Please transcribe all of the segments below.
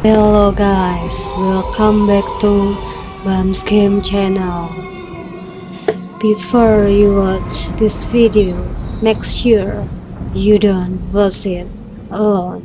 Hello guys, welcome back to Bam's Game channel. Before you watch this video, make sure you don't watch it alone.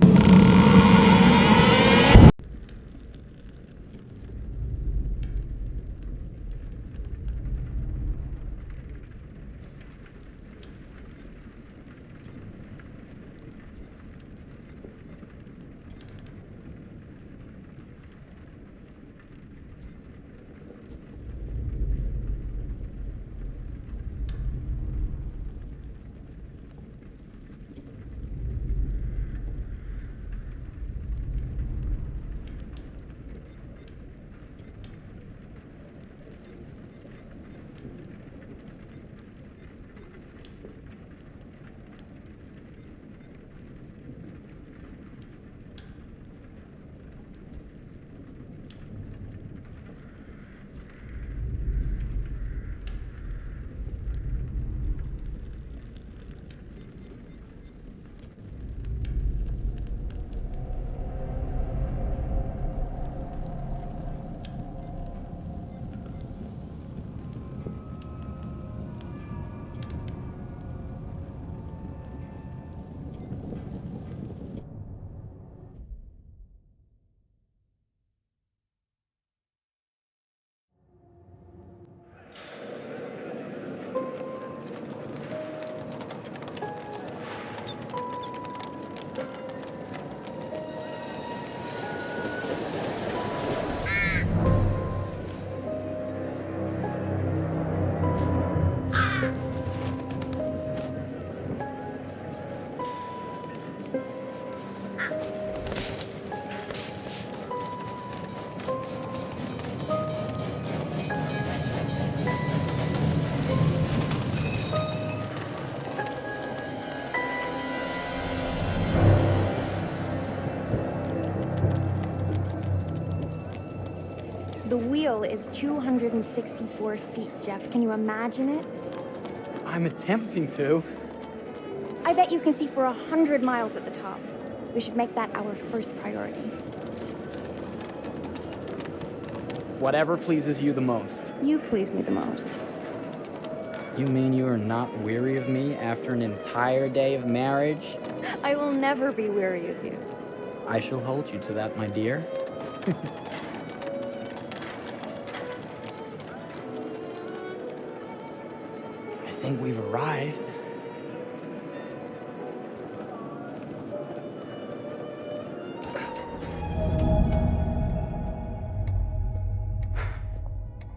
The wheel is 264 feet, Jeff. Can you imagine it? I'm attempting to. I bet you can see for 100 miles at the top. We should make that our first priority. Whatever pleases you the most. You please me the most. You mean you are not weary of me after an entire day of marriage? I will never be weary of you. I shall hold you to that, my dear. I think we've arrived.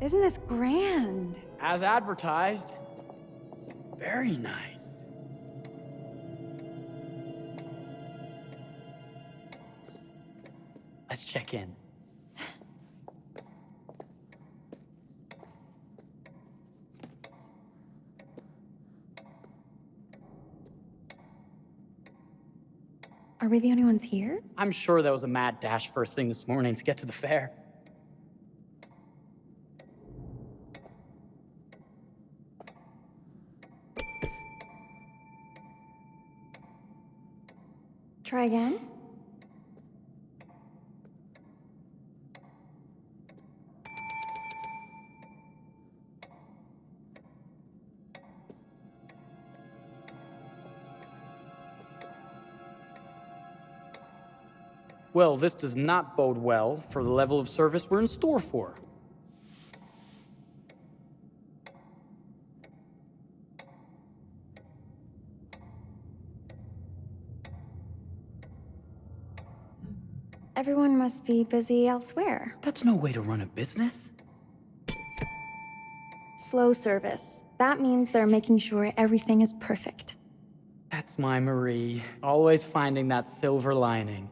Isn't this grand? As advertised. Very nice. Let's check in. Are we the only ones here? I'm sure there was a mad dash first thing this morning to get to the fair. Try again? Well, this does not bode well for the level of service we're in store for. Everyone must be busy elsewhere. That's no way to run a business. Slow service. That means they're making sure everything is perfect. That's my Marie, always finding that silver lining.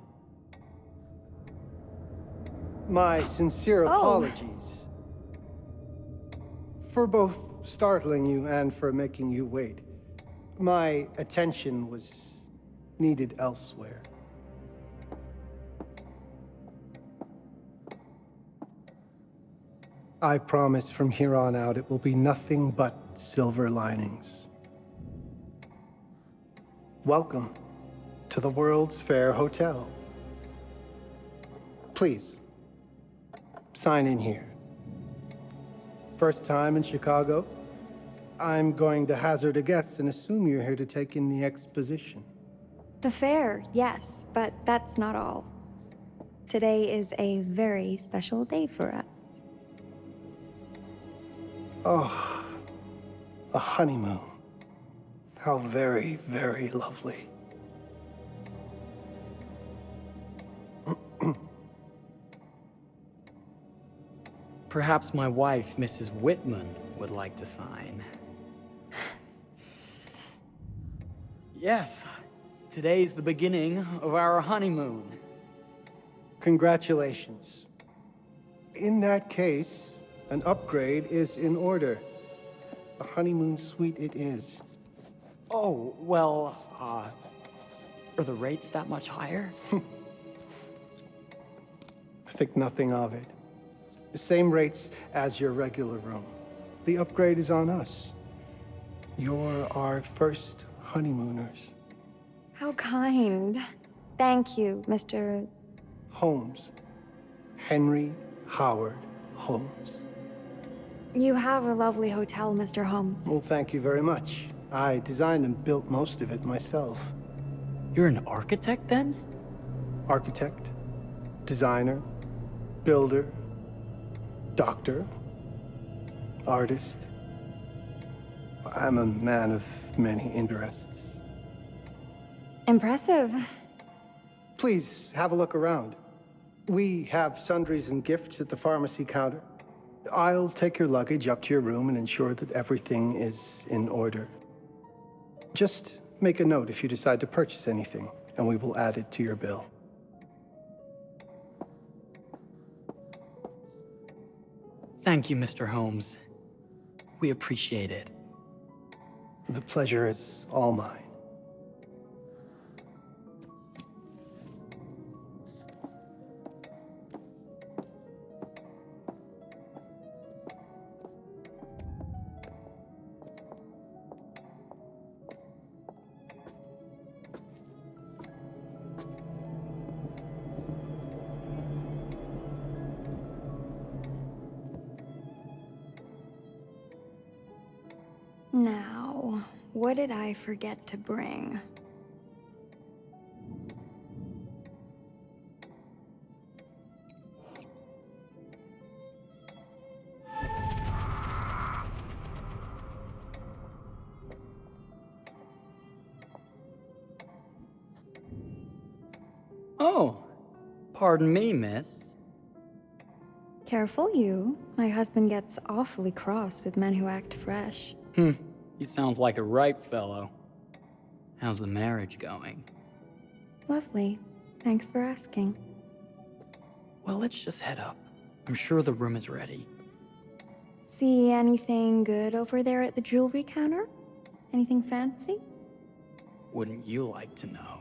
My sincere apologies for both startling you and for making you wait. My attention was needed elsewhere. I promise from here on out it will be nothing but silver linings. Welcome to the World's Fair Hotel. Please, sign in here. First time in Chicago? I'm going to hazard a guess and assume you're here to take in the exposition. The fair, yes, but that's not all. Today is a very special day for us. Oh, a honeymoon. How very, very lovely. Perhaps my wife, Mrs. Whitman, would like to sign. Yes, today's the beginning of our honeymoon. Congratulations. In that case, an upgrade is in order. A honeymoon suite it is. Oh, well, are the rates that much higher? I think nothing of it. The same rates as your regular room. The upgrade is on us. You're our first honeymooners. How kind. Thank you, Mr. Holmes. Henry Howard Holmes. You have a lovely hotel, Mr. Holmes. Well, thank you very much. I designed and built most of it myself. You're an architect, then? Architect, designer, builder, doctor, artist. I'm a man of many interests. Impressive. Please, have a look around. We have sundries and gifts at the pharmacy counter. I'll take your luggage up to your room and ensure that everything is in order. Just make a note if you decide to purchase anything, and we will add it to your bill. Thank you, Mr. Holmes. We appreciate it. The pleasure is all mine. Now, what did I forget to bring? Oh, pardon me, miss. Careful you. My husband gets awfully cross with men who act fresh. He sounds like a ripe fellow. How's the marriage going? Lovely. Thanks for asking. Well, let's just head up. I'm sure the room is ready. See anything good over there at the jewelry counter? Anything fancy? Wouldn't you like to know?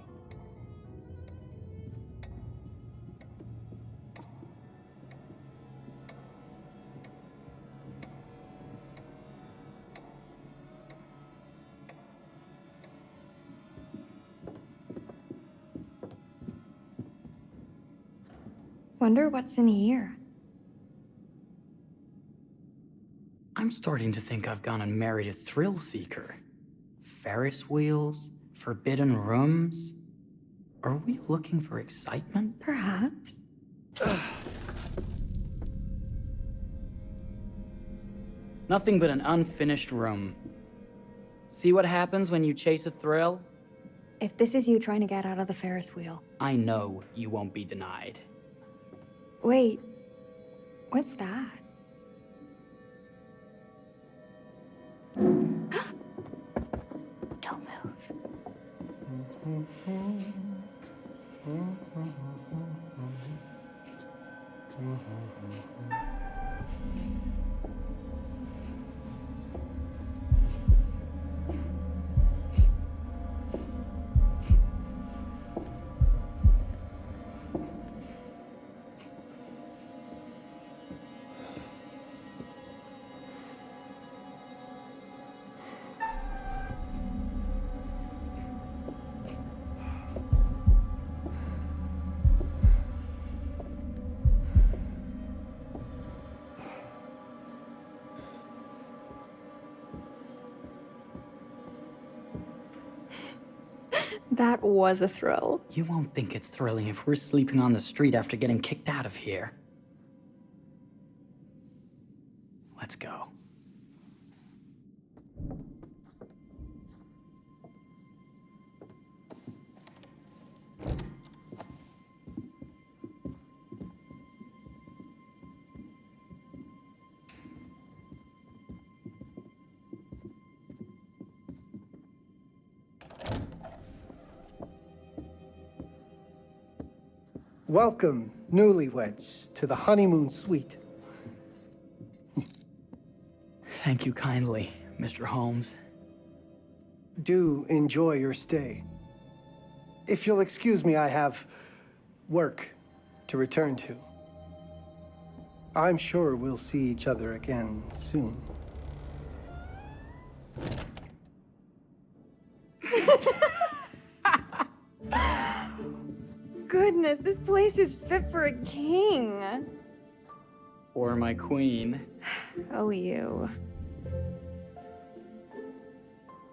Wonder what's in here. I'm starting to think I've gone and married a thrill seeker. Ferris wheels, forbidden rooms. Are we looking for excitement? Perhaps. Nothing but an unfinished room. See what happens when you chase a thrill? If this is you trying to get out of the Ferris wheel. I know you won't be denied. Wait, what's that? Don't move. That was a thrill. You won't think it's thrilling if we're sleeping on the street after getting kicked out of here. Let's go. Welcome, newlyweds, to the honeymoon suite. Thank you kindly, Mr. Holmes. Do enjoy your stay. If you'll excuse me, I have work to return to. I'm sure we'll see each other again soon. Goodness, this place is fit for a king. Or my queen. Oh, you.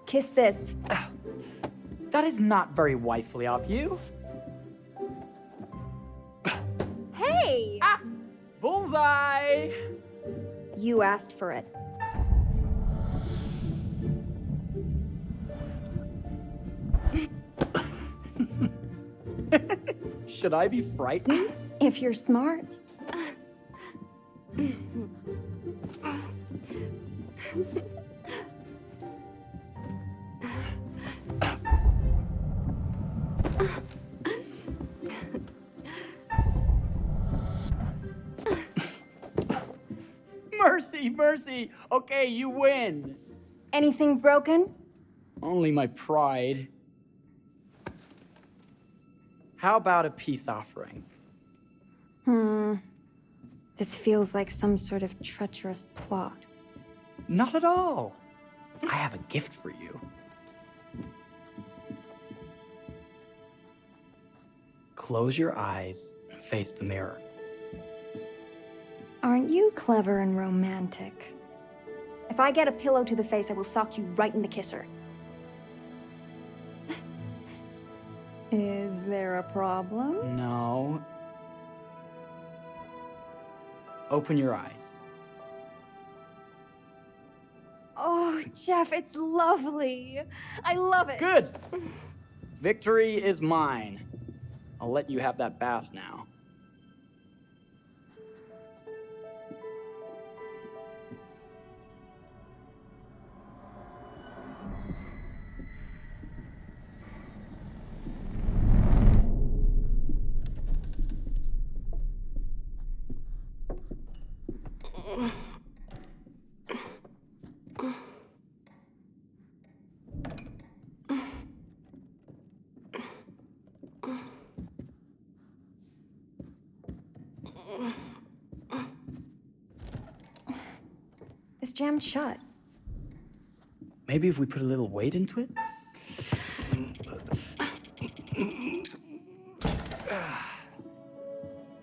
Kiss this. That is not very wifely of you. Hey! Ah! Bullseye! You asked for it. Should I be frightened? If you're smart. Mercy, mercy! Okay, you win! Anything broken? Only my pride. How about a peace offering? This feels like some sort of treacherous plot. Not at all. I have a gift for you. Close your eyes and face the mirror. Aren't you clever and romantic? If I get a pillow to the face, I will sock you right in the kisser. Is there a problem? No. Open your eyes. Oh, Jeff, it's lovely. I love it. Good! Victory is mine. I'll let you have that bath now. It's jammed shut. Maybe if we put a little weight into it?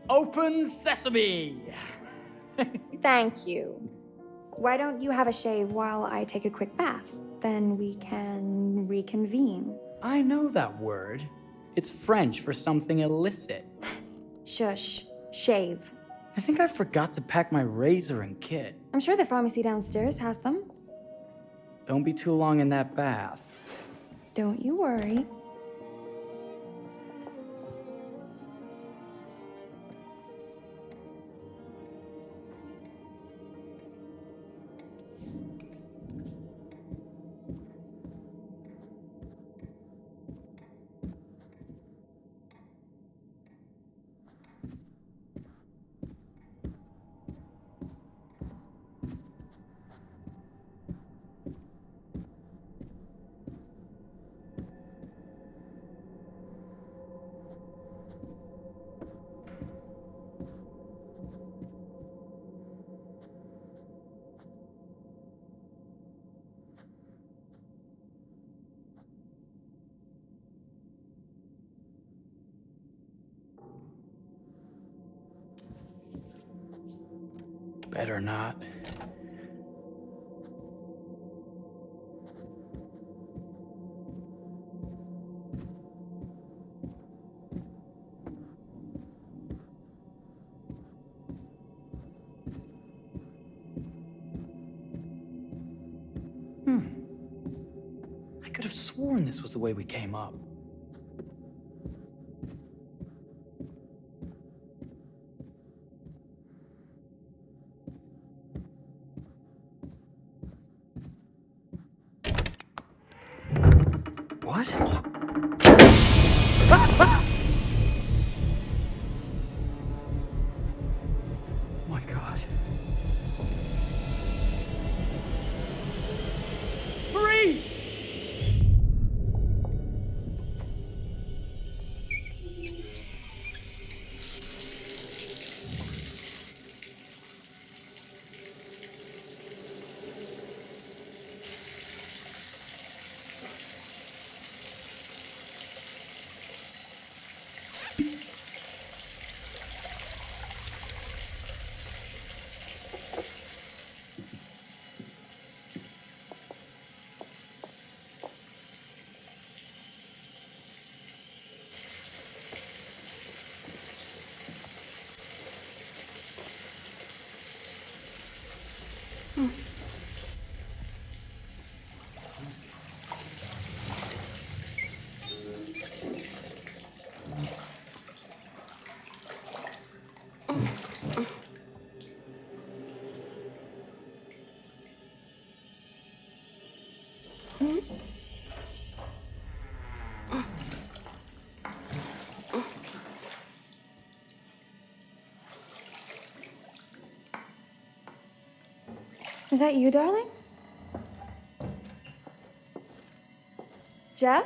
Open sesame! Thank you. Why don't you have a shave while I take a quick bath? Then we can reconvene. I know that word. It's French for something illicit. Shush. Shave. I think I forgot to pack my razor and kit. I'm sure the pharmacy downstairs has them. Don't be too long in that bath. Don't you worry. Better not. sworn this was the way we came up. What? My God. Marie! Is that you, darling? Jeff?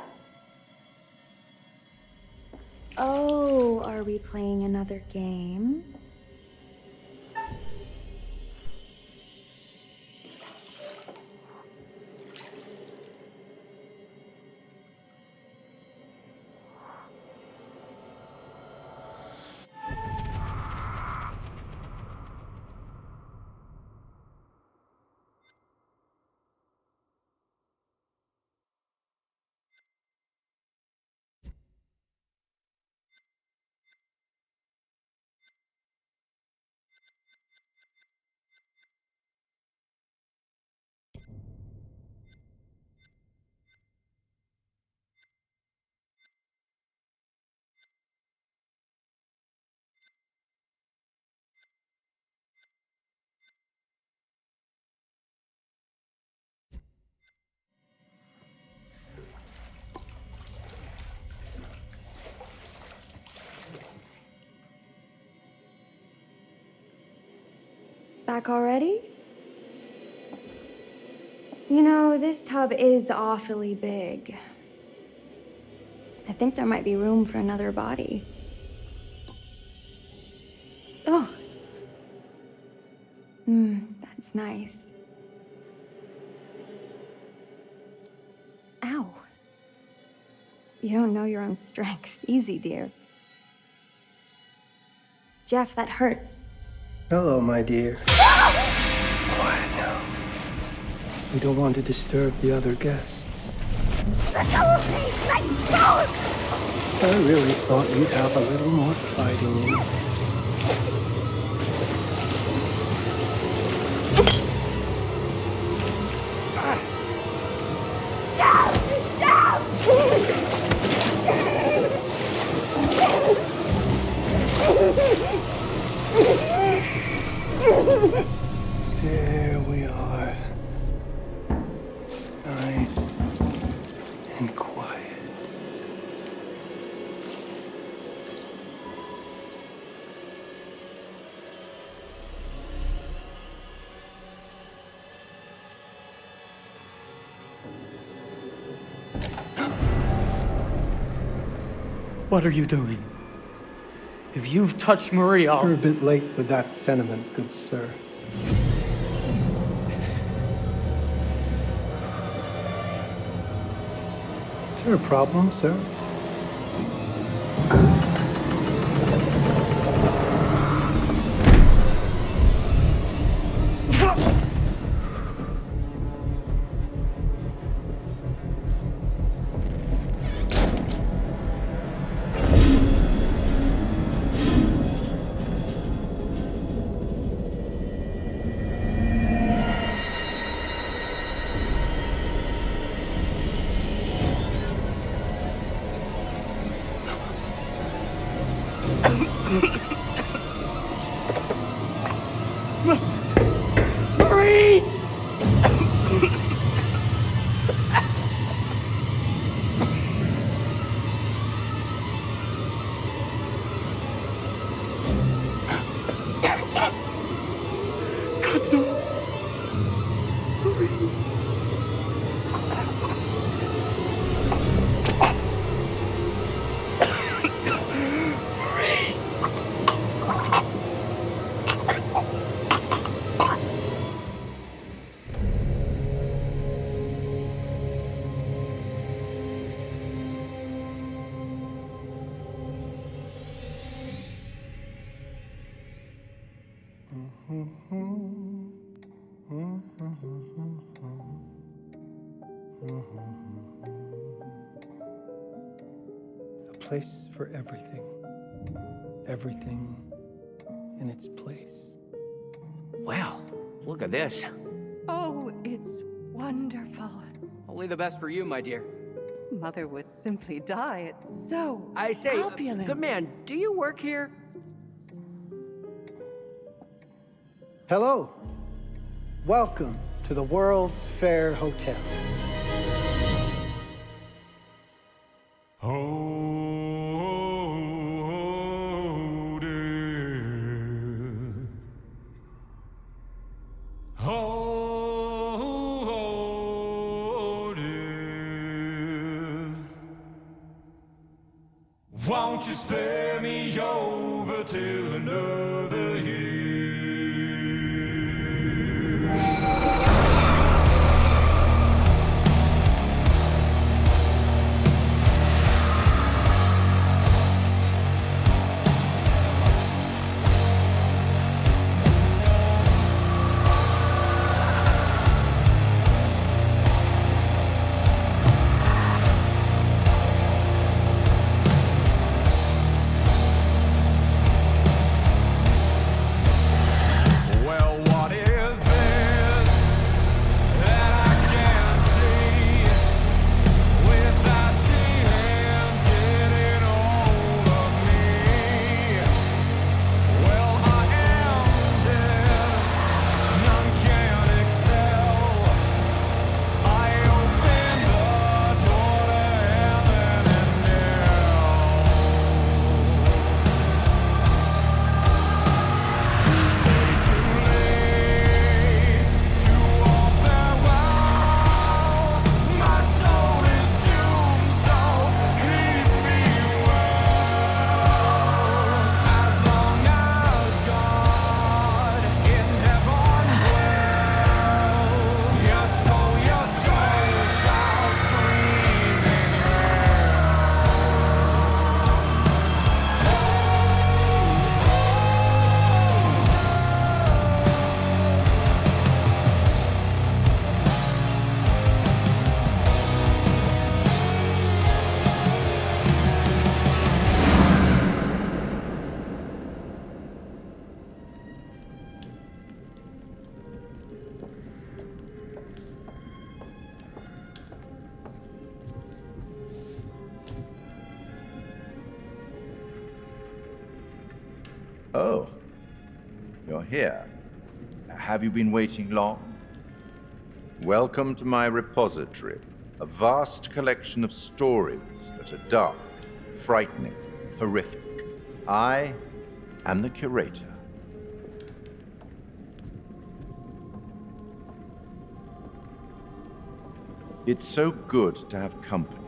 Oh, are we playing another game? Back already? You know, this tub is awfully big. I think there might be room for another body. Oh. That's nice. Ow. You don't know your own strength. Easy, dear. Jeff, that hurts. Hello, my dear. Quiet now. We don't want to disturb the other guests. Let go of me! Let go! I really thought you'd have a little more fighting in you. There we are. Nice and quiet. What are you doing? If you've touched Marie, I'll... You're a bit late with that sentiment, good sir. Is there a problem, sir? A place for everything. Everything in its place. Wow, look at this. Oh, it's wonderful. Only the best for you, my dear. Mother would simply die. It's so I say, opulent. good man, do you work here? Hello. Welcome to the World's Fair Hotel. Won't you spare me over till another year? Oh, you're here. Have you been waiting long? Welcome to my repository, a vast collection of stories that are dark, frightening, horrific. I am the curator. It's so good to have company.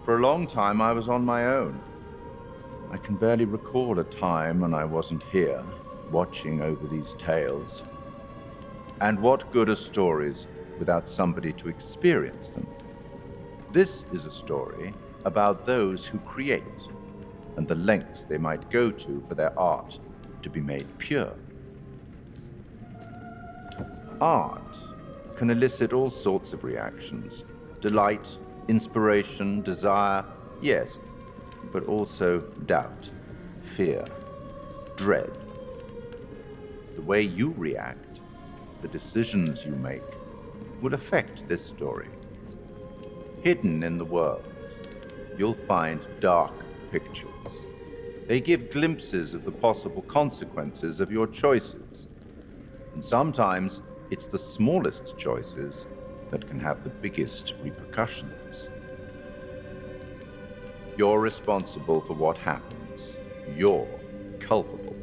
For a long time, I was on my own. I can barely recall a time when I wasn't here, watching over these tales. And what good are stories without somebody to experience them? This is a story about those who create, and the lengths they might go to for their art to be made pure. Art can elicit all sorts of reactions. Delight, inspiration, desire, yes, but also doubt, fear, dread. The way you react, the decisions you make, will affect this story. Hidden in the world, you'll find dark pictures. They give glimpses of the possible consequences of your choices. And sometimes it's the smallest choices that can have the biggest repercussions. You're responsible for what happens. You're culpable.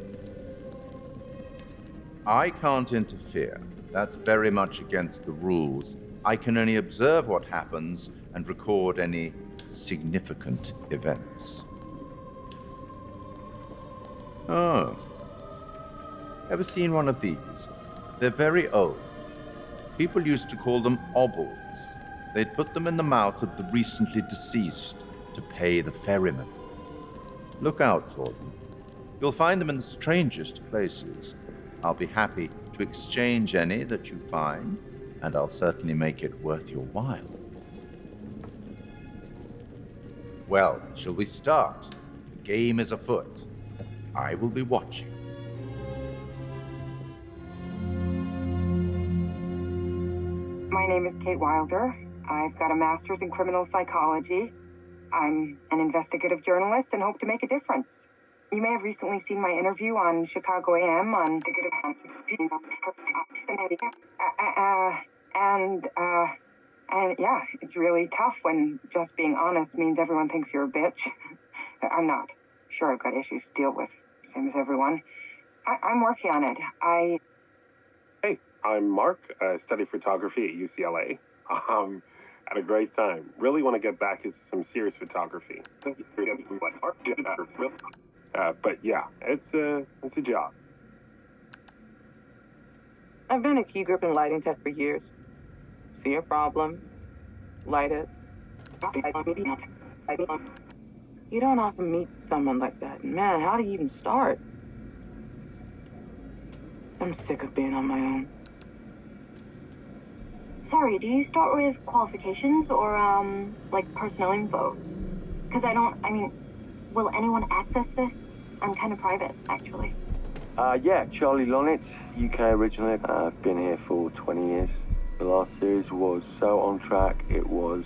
I can't interfere. That's very much against the rules. I can only observe what happens and record any significant events. Oh. Ever seen one of these? They're very old. People used to call them obbles. They'd put them in the mouth of the recently deceased to pay the ferryman. Look out for them. You'll find them in the strangest places. I'll be happy to exchange any that you find, and I'll certainly make it worth your while. Well, shall we start? The game is afoot. I will be watching. My name is Kate Wilder. I've got a master's in criminal psychology. I'm an investigative journalist and hope to make a difference. You may have recently seen my interview on Chicago AM on and yeah, it's really tough when just being honest means everyone thinks you're a bitch. I'm not. Sure, I've got issues to deal with, same as everyone. I'm working on it. Hey, I'm Mark. I study photography at UCLA. Had a great time. Really want to get back into some serious photography. But yeah, it's a job. I've been a key grip and lighting tech for years. See a problem, light it. You don't often meet someone like that. And man, how do you even start? I'm sick of being on my own. Sorry, do you start with qualifications or, like personnel info? Because will anyone access this? I'm kind of private, actually. Yeah, Charlie Lonnet, UK originally. I've been here for 20 years. The last series was so on track. It was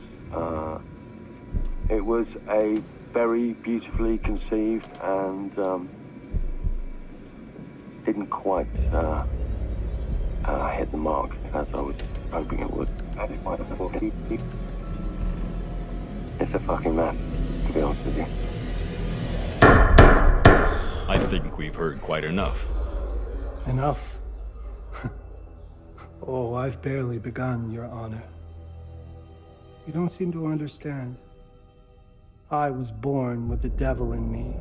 a very beautifully conceived and didn't quite hit the mark as I was hoping it would. It's a fucking mess, to be honest with you. I think we've heard quite enough. Enough? Oh, I've barely begun, Your Honor. You don't seem to understand. I was born with the devil in me.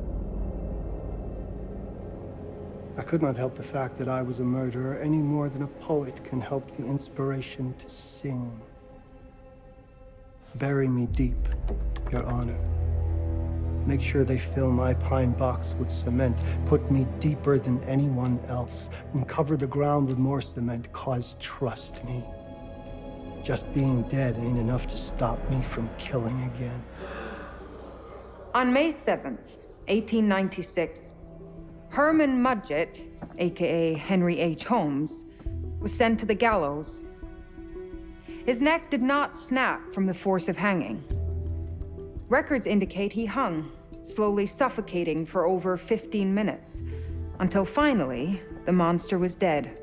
I could not help the fact that I was a murderer any more than a poet can help the inspiration to sing. Bury me deep, Your Honor. Make sure they fill my pine box with cement. Put me deeper than anyone else. And cover the ground with more cement, 'cause trust me, just being dead ain't enough to stop me from killing again. On May 7th, 1896, Herman Mudgett, aka Henry H. Holmes, was sent to the gallows. His neck did not snap from the force of hanging. Records indicate he hung, slowly suffocating for over 15 minutes, until finally, the monster was dead.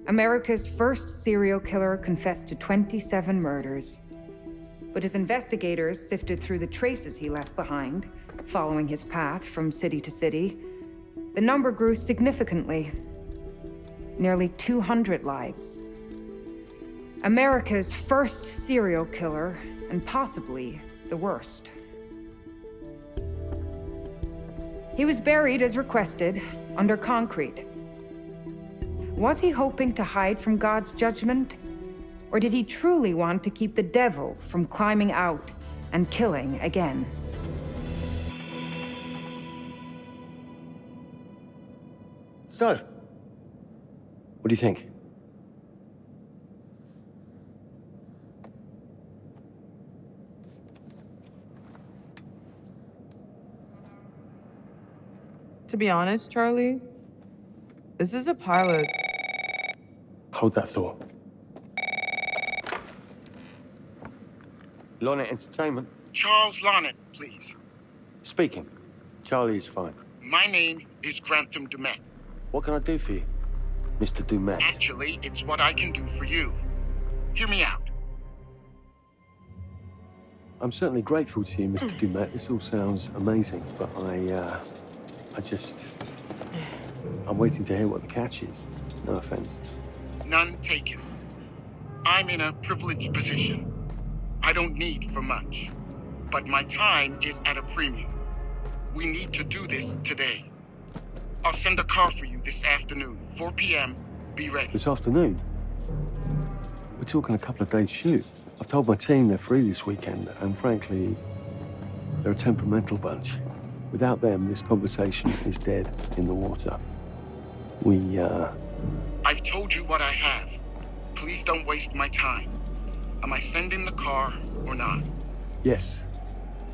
America's first serial killer confessed to 27 murders. But as investigators sifted through the traces he left behind, following his path from city to city, the number grew significantly. Nearly 200 lives. America's first serial killer, and possibly the worst. He was buried as requested, under concrete. Was he hoping to hide from God's judgment? Or did he truly want to keep the devil from climbing out and killing again? So, what do you think? To be honest, Charlie, this is a pilot. Hold that thought. Lonnet Entertainment. Charles Lonnet, please. Speaking. Charlie is fine. My name is Grantham Dumet. What can I do for you, Mr. Dumet? Actually, it's what I can do for you. Hear me out. I'm certainly grateful to you, Mr. Dumet. This all sounds amazing, but I'm waiting to hear what the catch is. No offense. None taken. I'm in a privileged position. I don't need for much, but my time is at a premium. We need to do this today. I'll send a car for you this afternoon, 4 p.m. Be ready. This afternoon? We're talking a couple of days shoot. I've told my team they're free this weekend, and frankly, they're a temperamental bunch. Without them, this conversation is dead in the water. I've told you what I have. Please don't waste my time. Am I sending the car or not? Yes,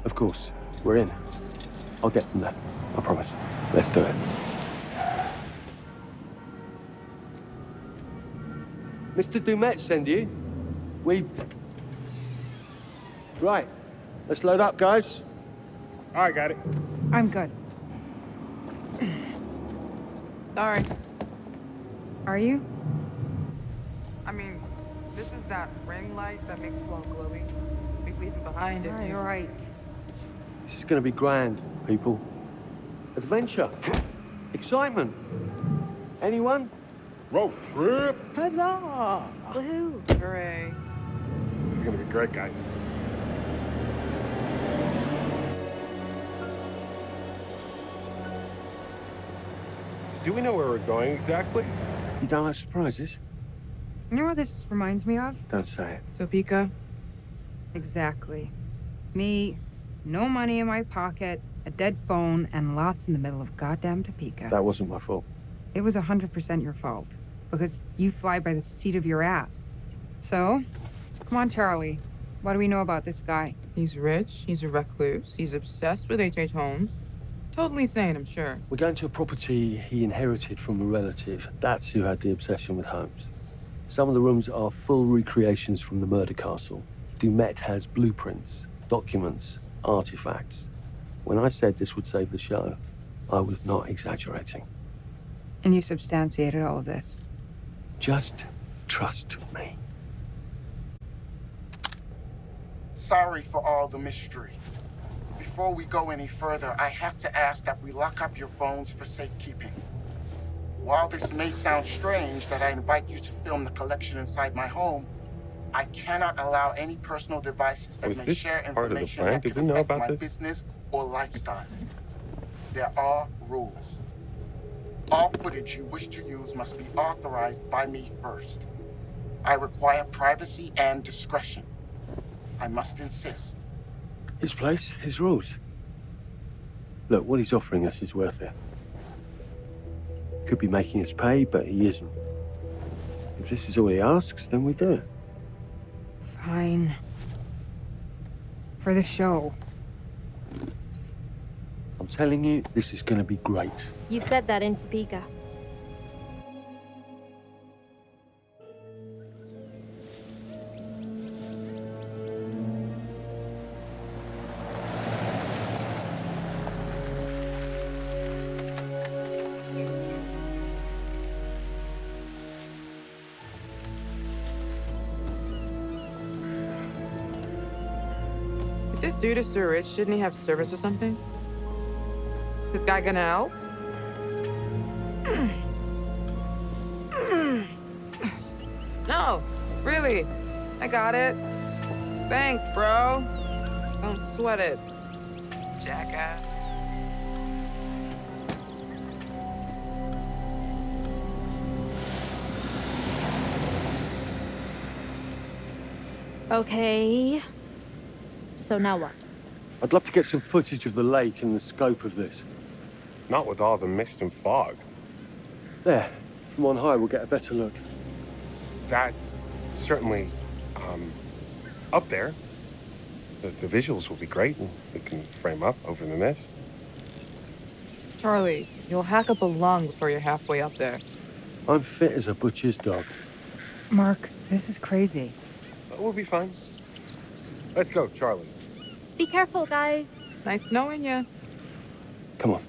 of course. We're in. I'll get them there. I promise. Let's do it. Mr. Dumet send you? Right. Let's load up, guys. All right, got it. I'm good. Sorry. Are you? I mean, this is that ring light that makes phone glowy. We leave it behind if you... You're right. This is gonna be grand, people. Adventure. Excitement. Anyone? Road trip. Huzzah! Woohoo! Hooray. This is gonna be great, guys. So do we know where we're going exactly? You don't like surprises? You know what this reminds me of? Don't say it. Topeka? Exactly. Me, no money in my pocket, a dead phone, and lost in the middle of goddamn Topeka. That wasn't my fault. It was 100% your fault. Because you fly by the seat of your ass. So, come on, Charlie. What do we know about this guy? He's rich, he's a recluse, he's obsessed with H.H. Holmes. Totally sane, I'm sure. We're going to a property he inherited from a relative. That's who had the obsession with Holmes. Some of the rooms are full recreations from the murder castle. Dumet has blueprints, documents, artifacts. When I said this would save the show, I was not exaggerating. And you substantiated all of this. Just trust me. Sorry for all the mystery. Before we go any further, I have to ask that we lock up your phones for safekeeping. While this may sound strange that I invite you to film the collection inside my home, I cannot allow any personal devices that may share information that could affect my business or lifestyle. There are rules. All footage you wish to use must be authorized by me first. I require privacy and discretion. I must insist. His place, his rules. Look, what he's offering us is worth it. Could be making us pay, but he isn't. If this is all he asks, then we do it. Fine. For the show. I'm telling you, this is gonna be great. You said that in Topeka. If this dude is so rich, shouldn't he have servants or something? This guy gonna help? No, really. I got it. Thanks, bro. Don't sweat it, jackass. Okay. So now what? I'd love to get some footage of the lake and the scope of this. Not with all the mist and fog. There, from on high, we'll get a better look. That's certainly, up there. The visuals will be great, and we can frame up over the mist. Charlie, you'll hack up a lung before you're halfway up there. I'm fit as a butcher's dog. Mark, this is crazy. We'll be fine. Let's go, Charlie. Be careful, guys. Nice knowing you. Come on.